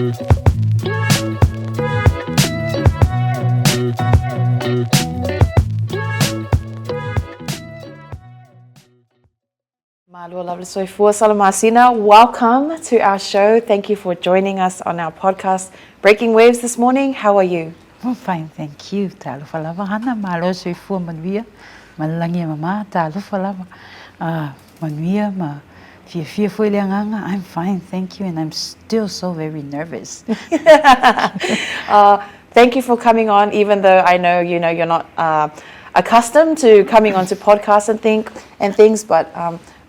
Malua lovely soifua Salamasina, welcome to our show. Thank you for joining us on our podcast, Breaking Waves this morning. How are you? I'm fine, thank you. Ta alofa lava Hana, malo soifua manuia, malangi mama, ta alofa lava. Manuia, ma fia foi leanganga. I'm fine, thank you, and I'm still so very nervous. Thank you for coming on, even though I know you're not accustomed to coming onto podcasts and things, but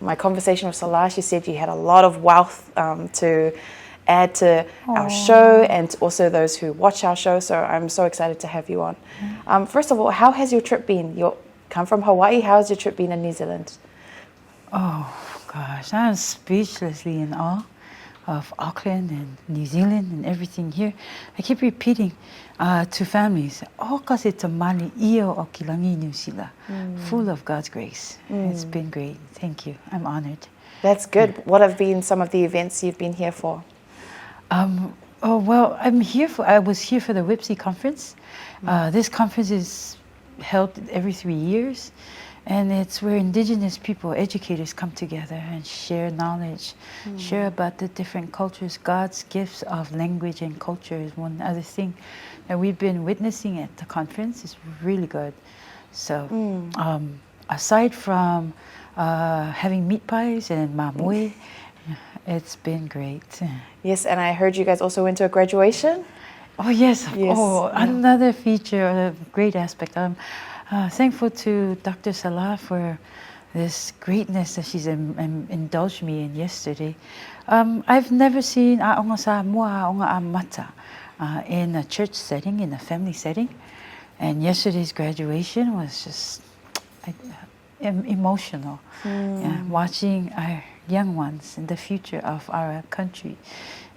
my conversation with Salah, she said you had a lot of wealth to add to our show and also those who watch our show, so I'm so excited to have you on. First of all, how has your trip been? You come from Hawaii, how has your trip been in New Zealand? Oh gosh, I'm speechlessly in awe of Auckland and New Zealand and everything here. I keep repeating to families, kasi tamali iyo o kilangi New Zealand, full of God's grace. It's been great. Thank you. I'm honored. That's good. What have been some of the events you've been here for? Well, I was here for the Whipsy conference. This conference is held every 3 years. And it's where Indigenous people, educators come together and share knowledge, share about the different cultures. God's gifts of language and culture is one other thing that we've been witnessing at the conference. It's really good. So aside from having meat pies and mamue, it's been great. Yes, and I heard you guys also went to a graduation? Oh, yes. Another feature, a great aspect. Thankful to Dr. Salah for this greatness that she's indulged me in yesterday. I've never seen aonga sa mua aonga amata in a church setting, in a family setting. And yesterday's graduation was just emotional. Watching our young ones in the future of our country,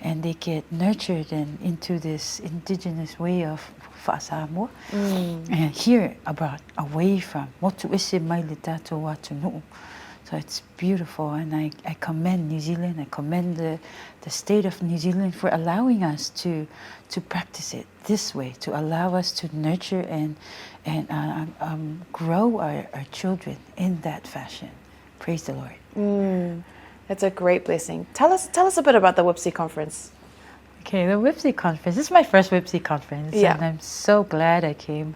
and they get nurtured and into this Indigenous way of Fa'asamoa, and here about away from motu ese mai le tatou watu nu'u. So it's beautiful, and I commend New Zealand. I commend the state of New Zealand for allowing us to practice it this way, to allow us to nurture and grow our children in that fashion. Praise the Lord. That's a great blessing. Tell us a bit about the Whipsy conference. Okay, the Whipsy conference. This is my first Whipsy conference, and I'm so glad I came.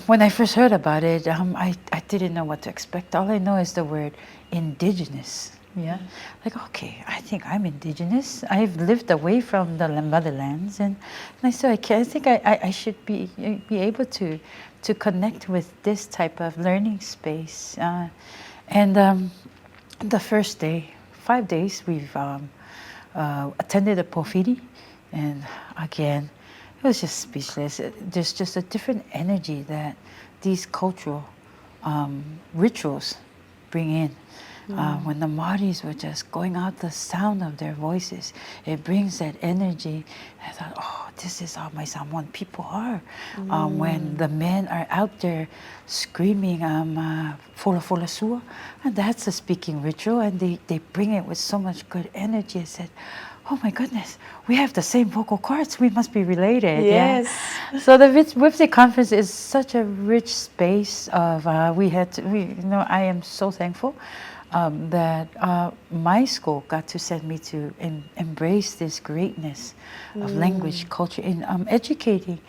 When I first heard about it, I didn't know what to expect. All I know is the word Indigenous. Like, okay, I think I'm Indigenous. I've lived away from the motherlands, and I said, I think I should be able to connect with this type of learning space. The first day, 5 days, we've attended a pofidi, and again, it was just speechless. There's just a different energy that these cultural rituals bring in. When the Māoris were just going out the sound of their voices, it brings that energy. I thought, oh, this is how my Samoan people are. When the men are out there screaming, fola fola sua, and that's a speaking ritual, and they bring it with so much good energy. I said, oh my goodness, we have the same vocal cords. We must be related. Yes. Yeah? So the Whipsy conference is such a rich space of. I am so thankful that my school got to send me to embrace this greatness of language, culture, in educating,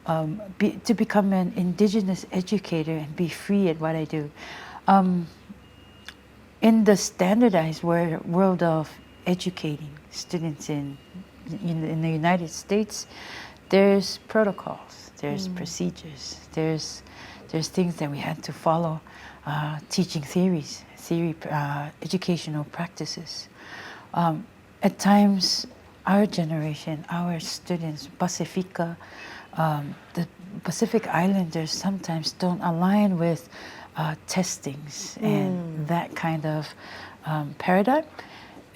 to become an Indigenous educator and be free at what I do. In the standardized world of educating students in the United States, there's protocols, there's procedures, there's things that we had to follow, teaching educational practices. At times, our generation, our students, Pasifika, the Pacific Islanders sometimes don't align with testings and that kind of paradigm.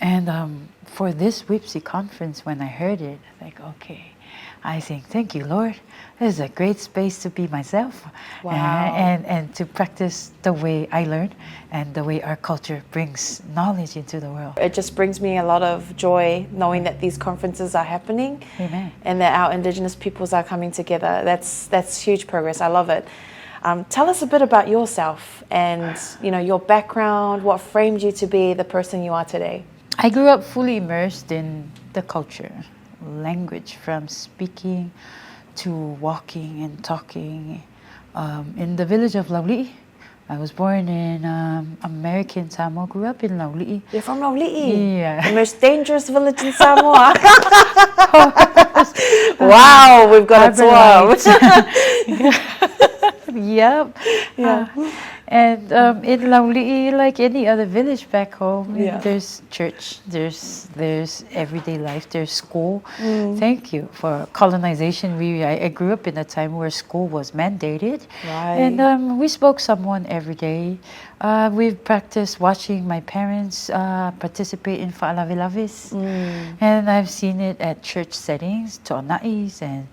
And for this Whipsy conference, when I heard it, like, okay, I think, thank you, Lord. This is a great space to be myself. Wow. And to practice the way I learn and the way our culture brings knowledge into the world. It just brings me a lot of joy knowing that these conferences are happening. Amen. And that our Indigenous peoples are coming together. That's huge progress. I love it. Tell us a bit about yourself and your background, what framed you to be the person you are today. I grew up fully immersed in the culture, language, from speaking to walking and talking. In the village of Lauli, I was born in American Samoa, grew up in Lauli. You're from Lauli? Yeah. The most dangerous village in Samoa. Wow, we've got a tour. Yep. Yeah. And in Lauli, like any other village back home, there's church, there's everyday life, there's school. Thank you for colonization. I grew up in a time where school was mandated. Right. And we spoke Samoan every day. We've practiced watching my parents participate in fa'alavilavis. And I've seen it at church settings, to Anae's and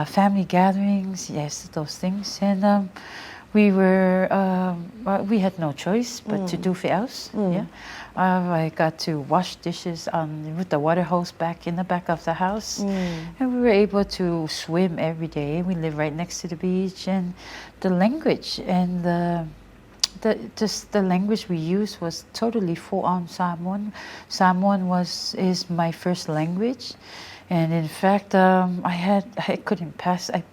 family gatherings, yes, those things. And we had no choice but to do fi'aus. Yeah, I got to wash dishes with the water hose back in the back of the house, and we were able to swim every day. We live right next to the beach, and the language and the language we used was totally full-on Samoan. Samoan is my first language. And in fact, I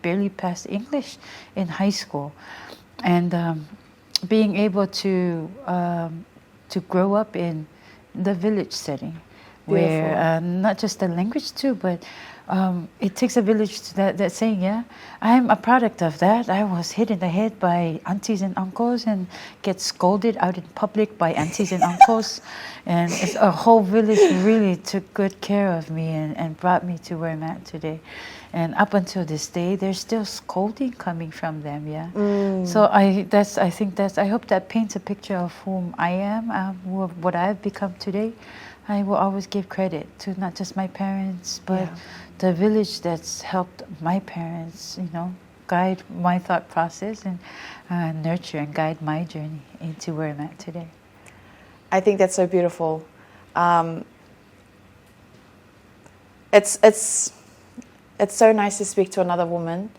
barely passed English in high school. And being able to grow up in the village setting, where not just the language too, but it takes a village to that saying, I'm a product of that. I was hit in the head by aunties and uncles and get scolded out in public by aunties and uncles. And a whole village really took good care of me and brought me to where I'm at today. And up until this day, there's still scolding coming from them, So I hope that paints a picture of whom I am, what I've become today. I will always give credit to not just my parents, but the village that's helped my parents, guide my thought process and nurture and guide my journey into where I'm at today. I think that's so beautiful. It's so nice to speak to another woman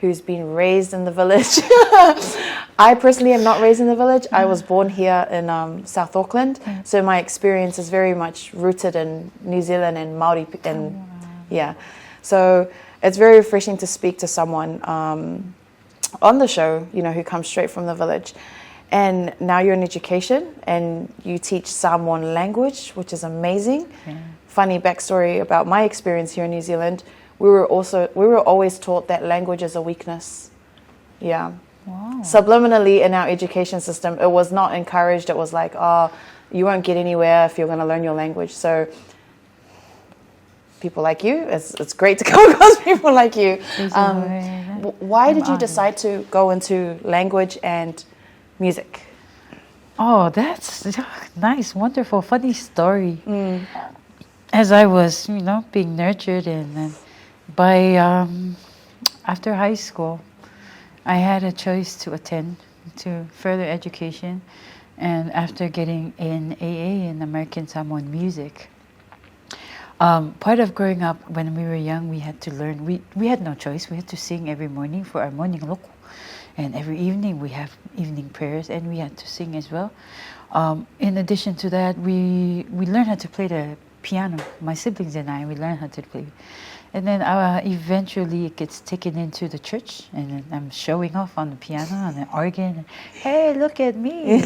who's been raised in the village. I personally am not raised in the village. I was born here in South Auckland, so my experience is very much rooted in New Zealand and Māori. So it's very refreshing to speak to someone on the show, who comes straight from the village. And now you're in education and you teach Samoan language, which is amazing. Funny backstory about my experience here in New Zealand. We were always taught that language is a weakness. Wow. Subliminally in our education system, it was not encouraged. It was like, you won't get anywhere if you're going to learn your language. So people like you, it's great to come across people like you. Why did you decide to go into language and music? Oh, that's nice, wonderful, funny story. As I was, being nurtured and by after high school, I had a choice to attend to further education, and after getting in AA in American Samoan music, part of growing up when we were young, we had to learn. We had no choice. We had to sing every morning for our morning loko, and every evening we have evening prayers, and we had to sing as well. In addition to that, we learned how to play the piano. My siblings and we learned how to play. And then eventually it gets taken into the church, and then I'm showing off on the piano and the organ. And, hey, look at me!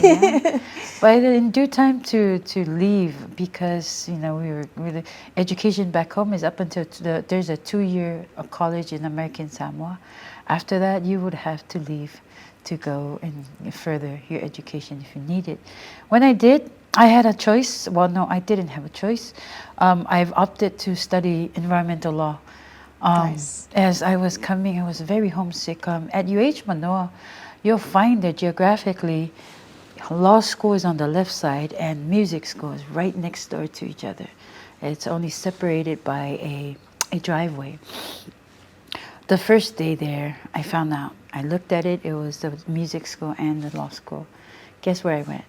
But in due time to leave, because we were really, education back home is up until there's a 2-year college in American Samoa. After that, you would have to leave to go and further your education if you need it. When I did, I had a choice. Well, no, I didn't have a choice. I've opted to study environmental law. Nice. As I was coming, I was very homesick. At UH Manoa, you'll find that geographically, law school is on the left side and music school is right next door to each other. It's only separated by a driveway. The first day there, I found out. I looked at it. It was the music school and the law school. Guess where I went?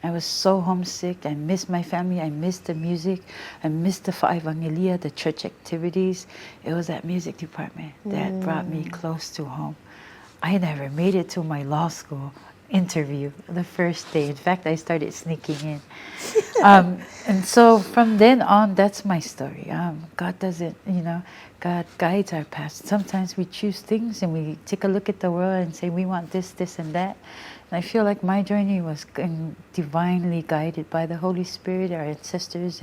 I was so homesick. I missed my family. I missed the music. I missed the Evangelia, the church activities. It was that music department that brought me close to home. I never made it to my law school interview the first day. In fact, I started sneaking in. And so from then on, that's my story. God doesn't, God guides our path. Sometimes we choose things and we take a look at the world and say, we want this, this, and that. And I feel like my journey was divinely guided by the Holy Spirit, our ancestors.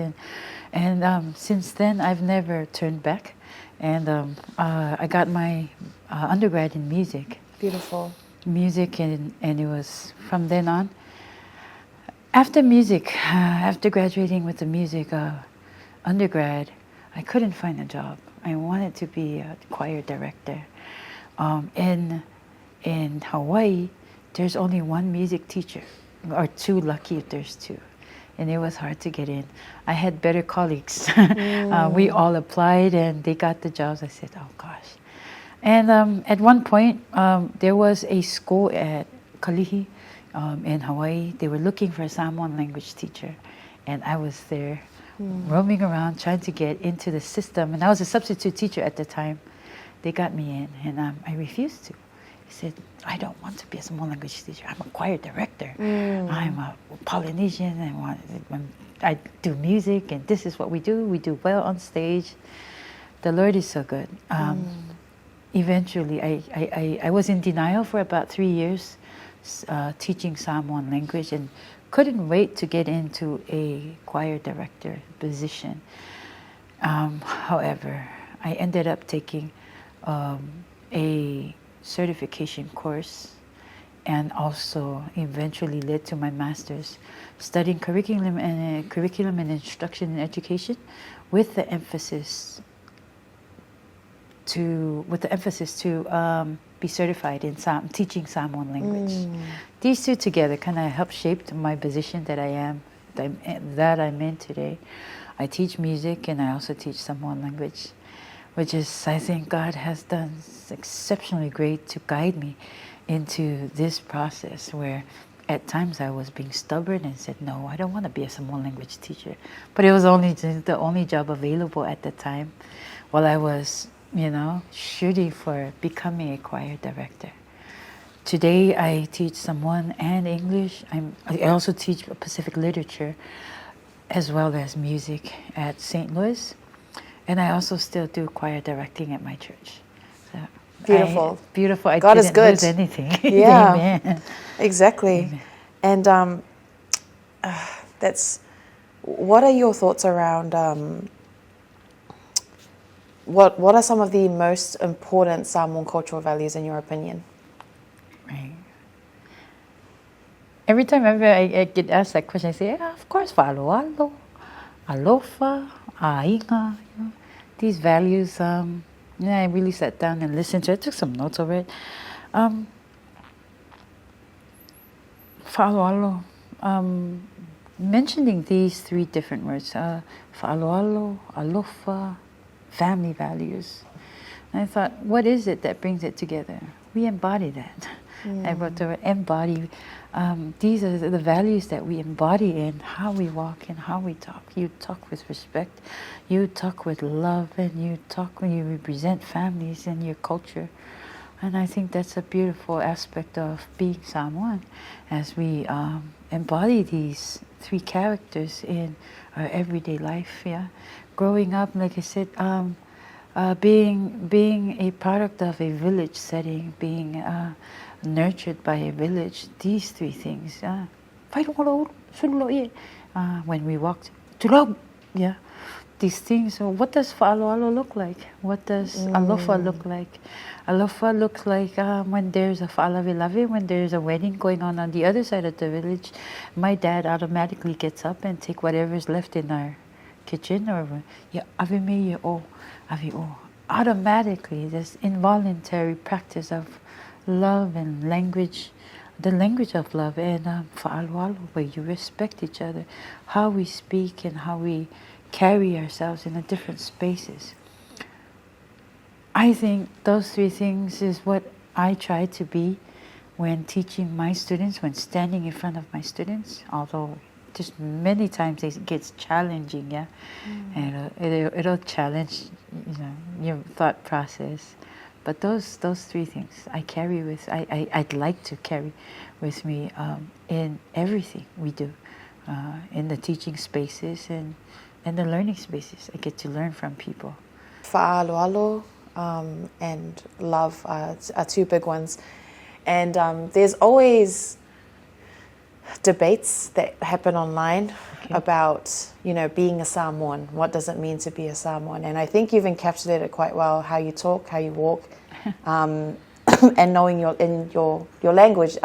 And since then, I've never turned back. And I got my undergrad in music. Beautiful. Music, and it was from then on. After music, after graduating with the music undergrad, I couldn't find a job. I wanted to be a choir director. In Hawaii, there's only one music teacher, or two, lucky if there's two. And it was hard to get in. I had better colleagues. We all applied and they got the jobs. I said, oh gosh. And at one point, there was a school at Kalihi in Hawaii. They were looking for a Samoan language teacher. And I was there roaming around trying to get into the system. And I was a substitute teacher at the time. They got me in and I refused to. I said, I don't want to be a Samoan language teacher. I'm a choir director. I'm a Polynesian and I do music and this is what we do. We do well on stage. The Lord is so good. Eventually, I was in denial for about 3 years, teaching Samoan language, and couldn't wait to get into a choir director position. However, I ended up taking a certification course, and also eventually led to my master's, studying curriculum and instruction and education, with the emphasis to be certified in teaching Samoan language. These two together kind of helped shape my position that I'm in today. I teach music and I also teach Samoan language, which is, I think God has done exceptionally great to guide me into this process where at times I was being stubborn and said, no, I don't want to be a Samoan language teacher. But it was the only job available at the time while I was shooting for becoming a choir director. Today I teach Samoan and English. I also teach Pacific literature as well as music at St. Louis. And I also still do choir directing at my church. So Beautiful. Beautiful. I God didn't is good. lose anything. Yeah. Amen. Exactly. Amen. And what are your thoughts around what are some of the most important Samoan cultural values in your opinion? Right. Every time I get asked that question, I say, yeah, of course, wa'aloalo, alofa, ainga. These values, I really sat down and listened to it. I took some notes of it. Fa'aloalo, mentioning these three different words, fa'aloalo, alofa, family values. And I thought, what is it that brings it together? We embody that. I wrote the word embody. These are the values that we embody in how we walk and how we talk. You talk with respect, you talk with love, and you talk when you represent families and your culture. And I think that's a beautiful aspect of being Samoan, as we embody these three characters in our everyday life. Yeah, growing up, like I said, being a product of a village setting, being nurtured by a village, these three things. When we walked, yeah, these things. So what does fa'aloalo look like? What does alofa look like? Alofa looks like when there's a fa'alavilave, when there's a wedding going on the other side of the village, my dad automatically gets up and take whatever's left in our kitchen, or automatically this involuntary practice of love and language, the language of love, and fa'aloalo, where you respect each other, how we speak and how we carry ourselves in the different spaces. I think those three things is what I try to be when teaching my students, when standing in front of my students, although just many times it gets challenging, yeah, and it'll challenge, your thought process. But those three things I carry with, I'd like to carry with me in everything we do, in the teaching spaces and the learning spaces. I get to learn from people. Fa'aloalo and love are two big ones. And there's always debates that happen online about, being a Samoan. What does it mean to be a Samoan? And I think you've encapsulated it quite well, how you talk, how you walk, and knowing your language.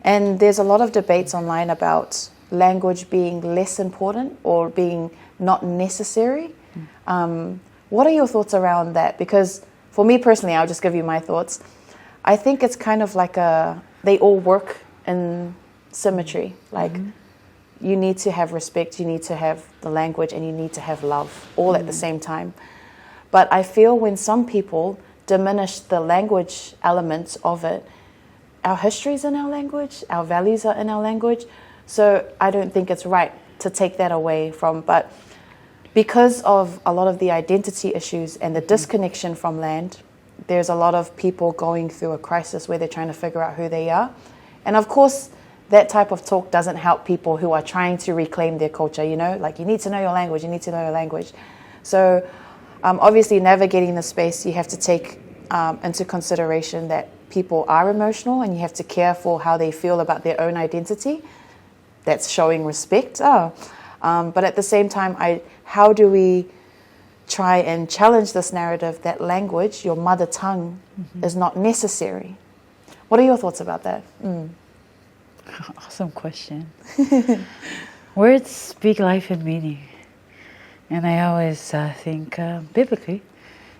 And there's a lot of debates online about language being less important or being not necessary. What are your thoughts around that? Because for me personally, I'll just give you my thoughts. I think it's kind of like they all work in symmetry. Like you need to have respect, you need to have the language, and you need to have love all at the same time. But I feel when some people diminish the language elements of it, our history is in our language, our values are in our language. So I don't think it's right to take that away from. But because of a lot of the identity issues and the disconnection from land, there's a lot of people going through a crisis where they're trying to figure out who they are. And of course, that type of talk doesn't help people who are trying to reclaim their culture, like you need to know your language, you need to know your language. So obviously navigating the space, you have to take into consideration that people are emotional and you have to care for how they feel about their own identity. That's showing respect. But at the same time, how do we try and challenge this narrative that language, your mother tongue, is not necessary? What are your thoughts about that? Awesome question. Words speak life and meaning. And I always think biblically,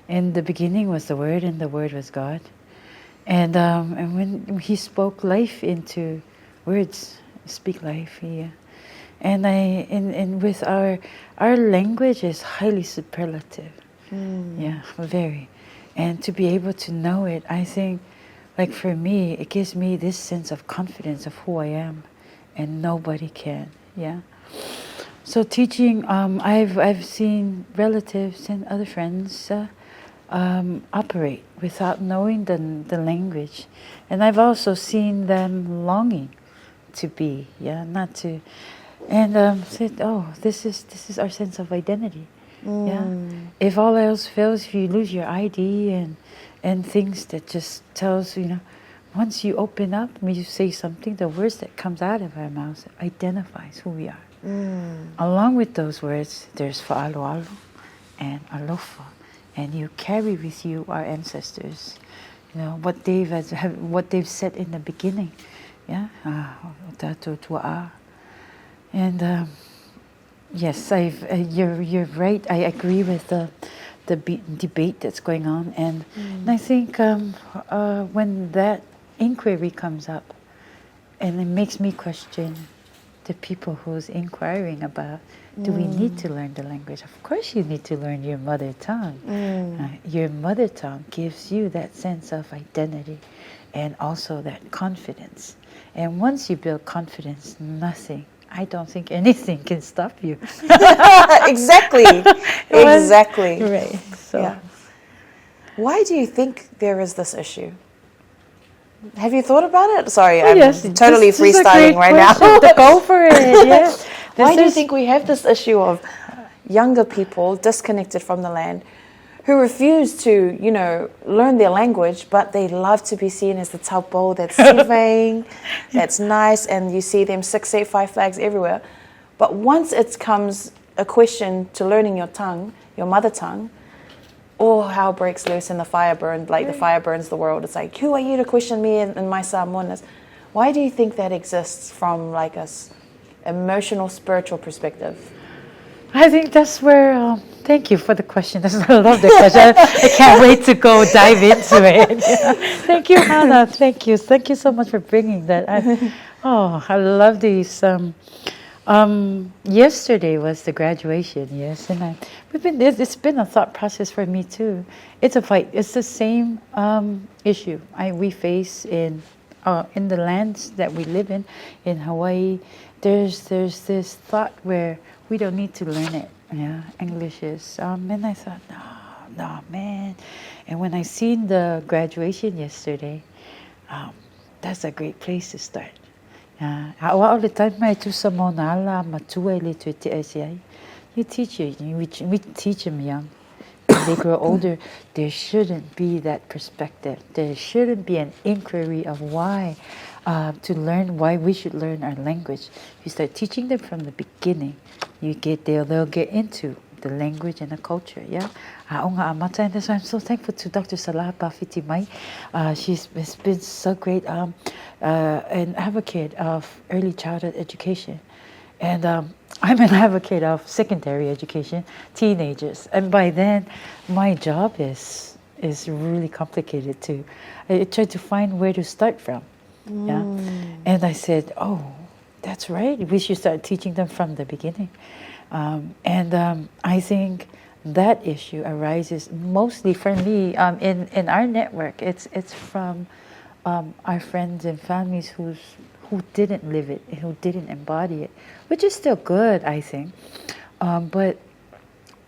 in the beginning was the Word, and the Word was God. And when He spoke life into words, speak life, And with our language is highly superlative. Yeah, very. And to be able to know it, I think, like for me, it gives me this sense of confidence of who I am, and nobody can. Yeah. So teaching, I've seen relatives and other friends operate without knowing the language, and I've also seen them longing to be, not to. And said, this is our sense of identity. Yeah. If all else fails, if you lose your ID and things that just tells, once you open up, when you say something, the words that comes out of our mouths identifies who we are. Along with those words, there's fa'aloalo and alofa, and you carry with you our ancestors. What they've said in the beginning. Yeah. And yes, you're right. I agree with the debate that's going on, and I think when that inquiry comes up, and it makes me question the people who's inquiring about, do we need to learn the language? Of course you need to learn your mother tongue. Your mother tongue gives you that sense of identity and also that confidence. And once you build confidence, I don't think anything can stop you. Exactly. Right. So. Yeah. Why do you think there is this issue? Have you thought about it? Sorry, I'm totally freestyling right now. Go for it. Yeah. Why do you think we have this issue of younger people disconnected from the land who refuse to, learn their language, but they love to be seen as the taupo that's sivang, that's nice, and you see them 685 flags everywhere. But once it comes a question to learning your tongue, your mother tongue, how it breaks loose and the fire burns, the fire burns the world. It's like, who are you to question me and my Samoanness? Why do you think that exists from a emotional, spiritual perspective? I think that's where, thank you for the question. I love the question. I can't wait to go dive into it. Thank you, Hana. Thank you so much for bringing that. I love these Yesterday was the graduation, yes, and it's been a thought process for me too. It's a fight. It's the same issue we face in the lands that we live in Hawaii. There's this thought where we don't need to learn it. Yeah, English is. And I thought, no, man. And when I seen the graduation yesterday, that's a great place to start. All the time, you teach we teach them young. When they grow older, there shouldn't be that perspective. There shouldn't be an inquiry of why why we should learn our language. You start teaching them from the beginning. They'll get into the language and the culture. Yeah. And that's why I'm so thankful to Dr. Salah Bafiti Mai. She's been so great an advocate of early childhood education. And I'm an advocate of secondary education, teenagers. And by then, my job is really complicated too. I tried to find where to start from. Yeah. And I said, that's right. We should start teaching them from the beginning. I think that issue arises mostly for me in our network. It's from our friends and families who didn't live it, who didn't embody it, which is still good, I think. But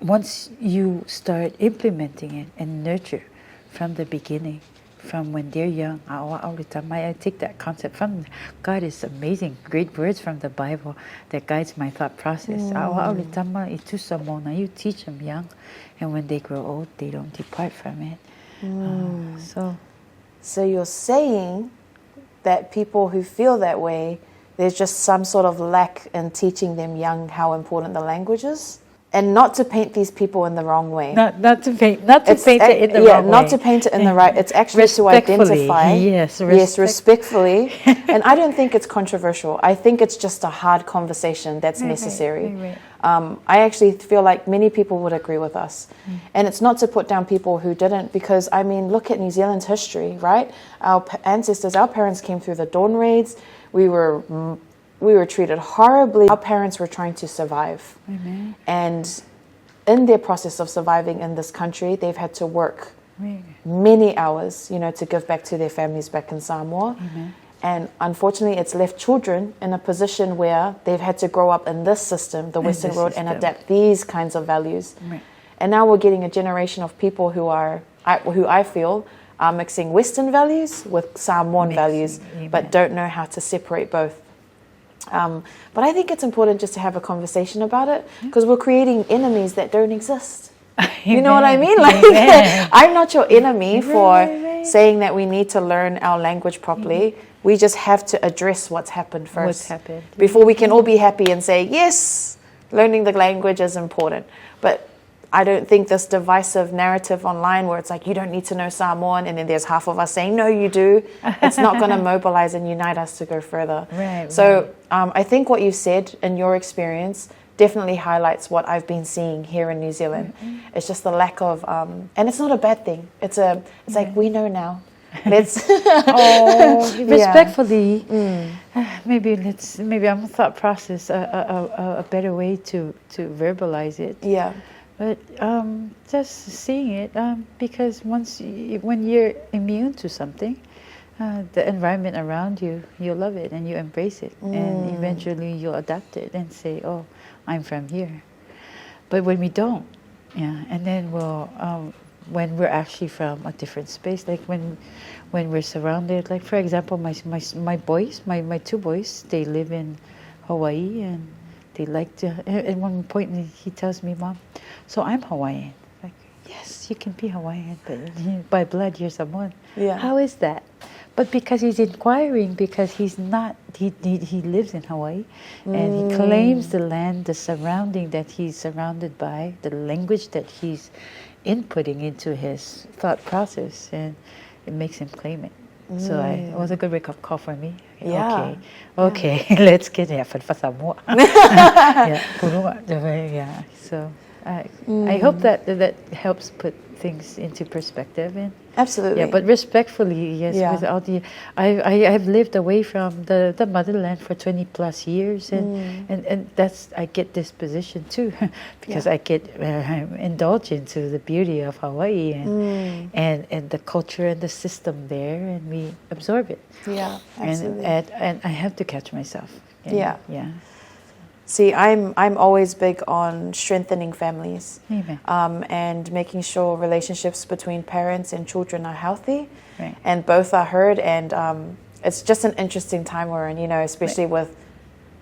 once you start implementing it and nurture from the beginning, from when they're young, I take that concept from God. Is amazing, great words from the Bible that guides my thought process. You teach them young, and when they grow old, they don't depart from it. So you're saying that people who feel that way, there's just some sort of lack in teaching them young how important the language is? And not to paint these people in the wrong way. Not to paint it in the wrong way. Not to paint it in the right. It's actually to identify. Yes, respectfully. And I don't think it's controversial. I think it's just a hard conversation that's necessary. Right. I actually feel like many people would agree with us. And it's not to put down people who didn't, because I mean, look at New Zealand's history, right? Our ancestors, our parents came through the dawn raids. We were treated horribly. Our parents were trying to survive. Amen. And in their process of surviving in this country, they've had to work many hours, to give back to their families back in Samoa. Amen. And unfortunately, it's left children in a position where they've had to grow up in this system, the Western world, and adapt these kinds of values. Right. And now we're getting a generation of people who I feel are mixing Western values with Samoan values, but don't know how to separate both. But I think it's important just to have a conversation about it, because we're creating enemies that don't exist. You know what I mean? Like, I'm not your enemy for saying that we need to learn our language properly. We just have to address what's happened first. Before we can all be happy and say, yes, learning the language is important. But I don't think this divisive narrative online where it's like, you don't need to know Samoan, and then there's half of us saying, no, you do. It's not going to mobilize and unite us to go further. I think what you said in your experience definitely highlights what I've been seeing here in New Zealand. It's just the lack of, and it's not a bad thing. It's like, we know now. Let's respectfully. Maybe I'm a thought process a better way to verbalize it. Yeah. But just seeing it, because when you're immune to something, the environment around you, you love it and you embrace it, and eventually you'll adapt it and say, "Oh, I'm from here." But when we don't, and then when we're actually from a different space, like when we're surrounded, like for example, my boys, my two boys, they live in Hawaii, and they like to. At one point, he tells me, "Mom, so I'm Hawaiian." Like, yes, you can be Hawaiian, but by blood you're Samoan. Yeah. How is that? But because he's inquiring, because he's not, he lives in Hawaii, and he claims the land, the surrounding that he's surrounded by, the language that he's inputting into his thought process, and it makes him claim it. So it was a good wake-up call for me. Okay, let's get it for Samoa. So I hope that helps put things into perspective. And Absolutely. yeah, but respectfully, yes. Yeah. Without I've lived away from the motherland for 20 plus years, and that's I get this position too, because I get indulge into the beauty of Hawaii and the culture and the system there, and we absorb it. Yeah, absolutely. And I have to catch myself. Yeah. Yeah. See, I'm always big on strengthening families, Amen. and making sure relationships between parents and children are healthy, Right. and both are heard. And it's just an interesting time we're in, especially with,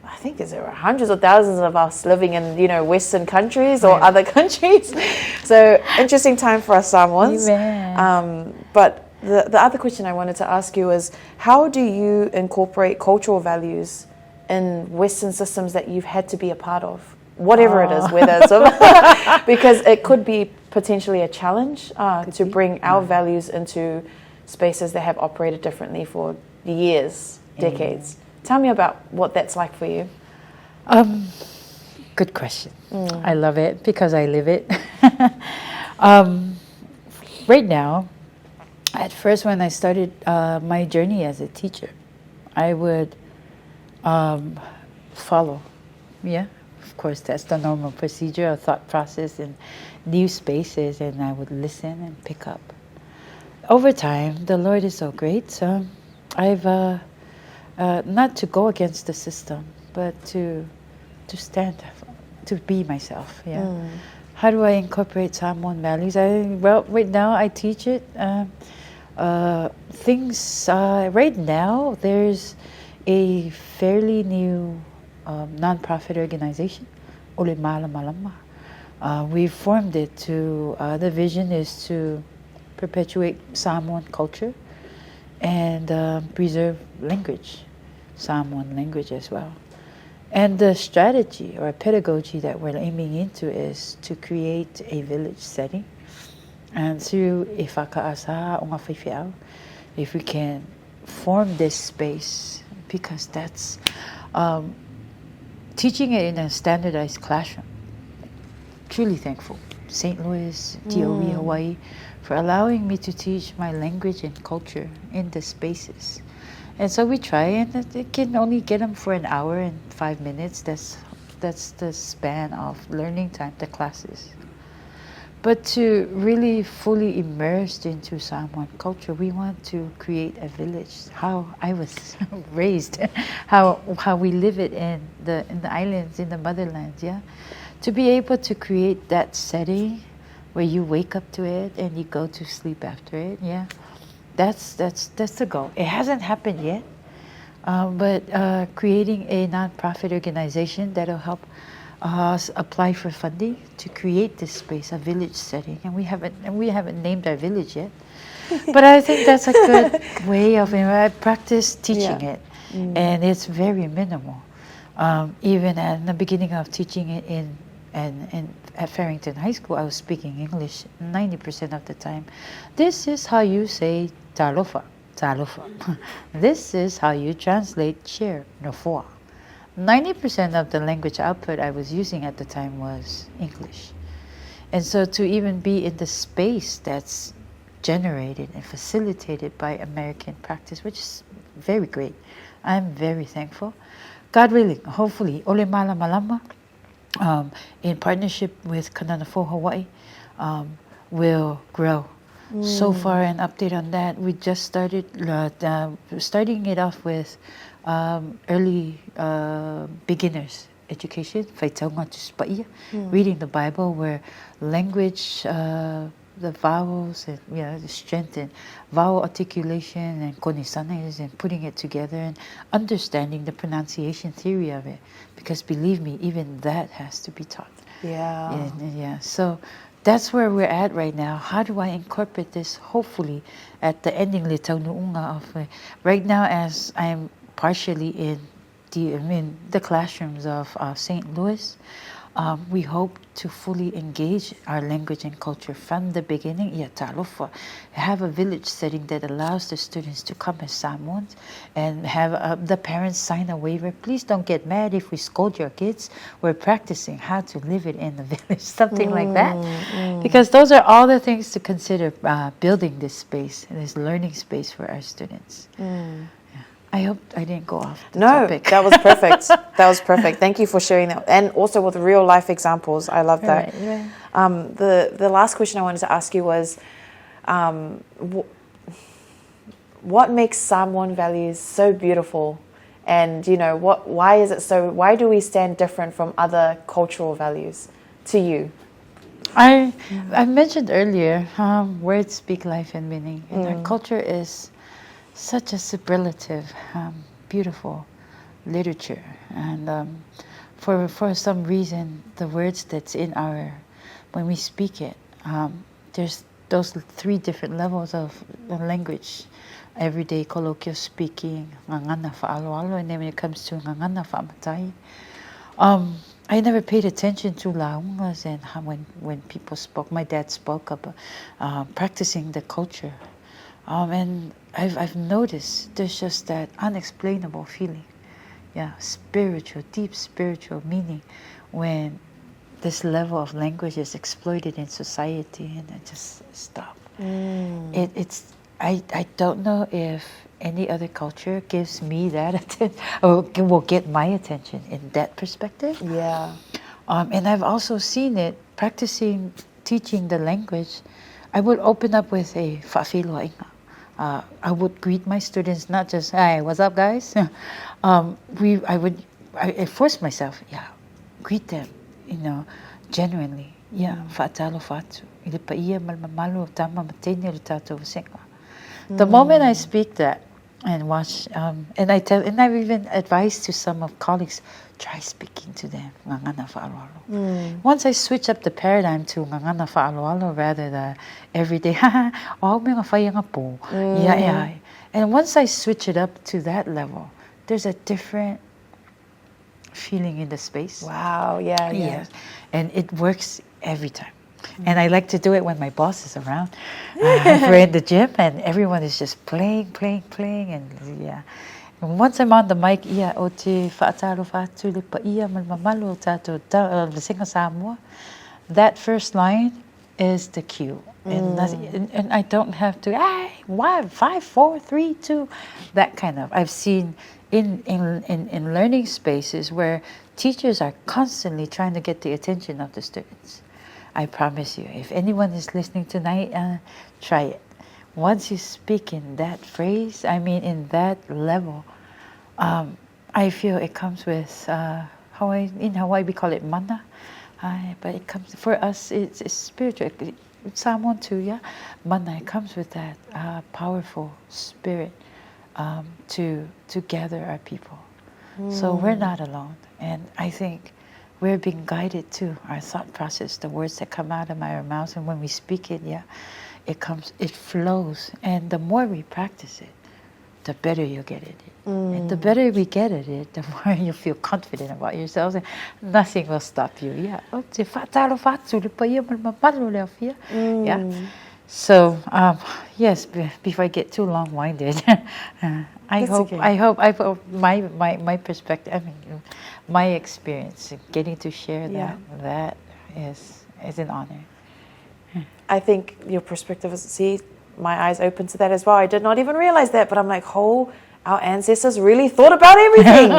I think there are hundreds of thousands of us living in Western countries or other countries. So interesting time for us Samoans. Amen. But the other question I wanted to ask you is, how do you incorporate cultural values in Western systems that you've had to be a part of, whatever it is, whether it's because it could be potentially a challenge to bring our values into spaces that have operated differently for years, decades. Tell me about what that's like for you. Good question. I love it because I live it. Right now, at first when I started my journey as a teacher, I would follow. Yeah, of course, that's the normal procedure of thought process in new spaces, and I would listen and pick up. Over time, the Lord is so great, so I've not to go against the system, but to stand, to be myself. Yeah. How do I incorporate Samoan values? Well, right now I teach it. Right now there's a fairly new non-profit organization, Ole Mala Malama. We formed it to, the vision is to perpetuate Samoan culture and preserve language, Samoan language as well. And the strategy or pedagogy that we're aiming into is to create a village setting. And through Ifakaasa Unga Whaiwhiao, if we can form this space, because that's teaching it in a standardized classroom. Truly thankful. St. Louis, DOE, Hawaii, for allowing me to teach my language and culture in the spaces. And so we try, and it can only get them for an hour and 5 minutes. That's the span of learning time, the classes. But to really fully immersed into Samoan culture, we want to create a village. How I was raised, how we live it in the islands, in the motherlands. Yeah, to be able to create that setting where you wake up to it and you go to sleep after it. Yeah, that's the goal. It hasn't happened yet, but creating a non-profit organization that'll help us apply for funding to create this space, a village setting, and we haven't named our village yet. But I think that's a good way of. I practice teaching it, and it's very minimal. Even at the beginning of teaching it at Farrington High School, I was speaking English 90% of the time. This is how you say alofa. This is how you translate share, nofoa. 90% of the language output I was using at the time was English. And so to even be in the space that's generated and facilitated by American practice, which is very great, I'm very thankful. God willing, hopefully, Ole Mala Malama, in partnership with Kananafo Hawaii, will grow. So far, an update on that, we just started starting it off with early beginners education, reading the Bible, where language, the vowels, and the strength in vowel articulation and konisanes, and putting it together and understanding the pronunciation theory of it, because believe me, even that has to be taught. So that's where we're at right now. How do I incorporate this, hopefully, at the ending Litaunuunga of right now, as I'm partially in the classrooms of St. Louis. we hope to fully engage our language and culture from the beginning. Alofa, have a village setting that allows the students to come as Samoans and have the parents sign a waiver. Please don't get mad if we scold your kids. We're practicing how to live it in the village, something like that. Because those are all the things to consider building this space, this learning space for our students. I hope I didn't go off the topic. No, that was perfect. That was perfect. Thank you for sharing that. And also with real life examples. I love that. Right. The last question I wanted to ask you was, what makes Samoan values so beautiful? And, why do we stand different from other cultural values to you? I mentioned earlier, words speak life and meaning. And our culture is such a superlative, beautiful literature, and for some reason, the words that's in when we speak it, there's those 3 different levels of language: everyday colloquial speaking, ngangana fa'aloalo, and then when it comes to ngangana fa'amatai, I never paid attention to laungas and how when people spoke. My dad spoke about practicing the culture. And I've noticed there's just that unexplainable feeling, spiritual, deep spiritual meaning when this level of language is exploited in society, and it just stop. I don't know if any other culture gives me that attention or will get my attention in that perspective. Yeah. And I've also seen it practicing, teaching the language. I would open up with a fa'afilo inga. I would greet my students, not just, "Hi, what's up, guys?" I forced myself, greet them, genuinely. Fa'atalo fa'atu. Ilipaia malmamalo tama matenya lutato vasenga. The moment I speak that and watch, and I've even advised to some of colleagues, try speaking to them ngangana fa'aloalo. Once I switch up the paradigm to ngangana fa'aloalo rather than everyday mga faya nga po. And once I switch it up to that level, there's a different feeling in the space. Wow, yeah. And it works every time. And I like to do it when my boss is around. We're in the gym and everyone is just playing, and and once I'm on the mic, that first line is the cue. And I don't have to, 5, 4, 3, 2, that kind of. I've seen in learning spaces where teachers are constantly trying to get the attention of the students. I promise you, if anyone is listening tonight, try it. Once you speak in that phrase, in that level, I feel it comes with in Hawaii we call it mana, but it comes for us. It's spiritual. Samoan too, mana. It comes with that powerful spirit to gather our people. So we're not alone, and I think we're being guided to our thought process, the words that come out of our mouths, and when we speak it, it flows. And the more we practice it, the better you get at it. And the better we get at it, the more you feel confident about yourselves, and nothing will stop you. So yes, before I get too long-winded, I hope my perspective, my experience, getting to share that is an honor. I think your perspective is, my eyes open to that as well. I did not even realize that, but I'm like, our ancestors really thought about everything.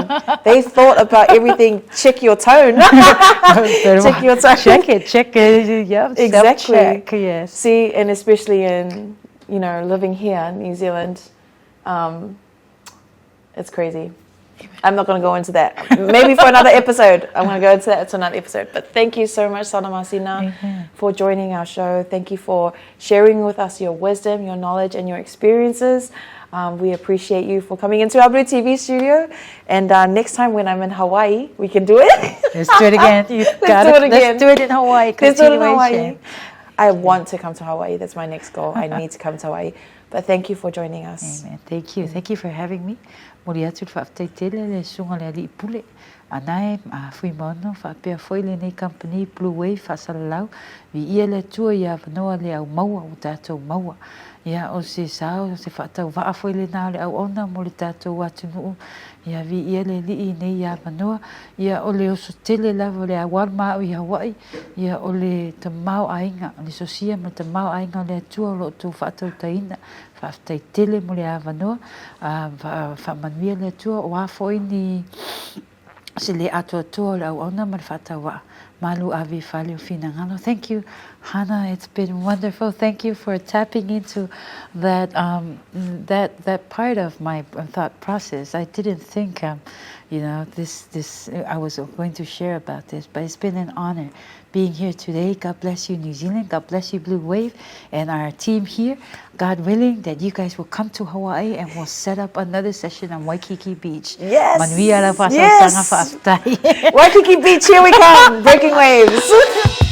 They thought about everything. Check your tone. Check your tone. Check it. Yeah, exactly. Self-check, yes. See, and especially in, living here in New Zealand, it's crazy. I'm not going to go into that. Maybe for another episode. I'm going to go into that. It's another episode. But thank you so much, Salamasina, for joining our show. Thank you for sharing with us your wisdom, your knowledge, and your experiences. We appreciate you for coming into our Blue TV studio. And next time when I'm in Hawaii, we can do it. Let's do it again. Let's do it in Hawaii. Let's do it in Hawaii. I want to come to Hawaii. That's my next goal. I need to come to Hawaii. But thank you for joining us. Amen. Thank you. Thank you for having me. Mori atu whaaftaitele le sunga le ali pule. Anae Fuimaono whaapea foile nei company Bluwave whasalalau. Vi ia le tua ia wanoa le au maua o tātou maua. Ia o se sao, se whaatau waa foile nā le au ona mo le tātou atu nuu. Ia vi ia le li nei ia wanoa. Ia o le oso tele lava le awal maa i Hawaii. Ia o le tamau ainga, le sosia ma tamau ainga le atua lo tu whaatau taina. Whaaftai tele mo le awanoa. Whamanuia le atua o afoi ni se le atua le au ona ma le whaatau waa. Malu avi fale o fina ngalo. Thank you, Hana. It's been wonderful. Thank you for tapping into that that part of my thought process. I didn't think, this I was going to share about this, but it's been an honor being here today. God bless you, New Zealand. God bless you, Bluwave, and our team here. God willing, that you guys will come to Hawaii and we'll set up another session on Waikiki Beach. Yes. Manuia la Yes. Waikiki Waikiki Beach, here we come. Breaking waves.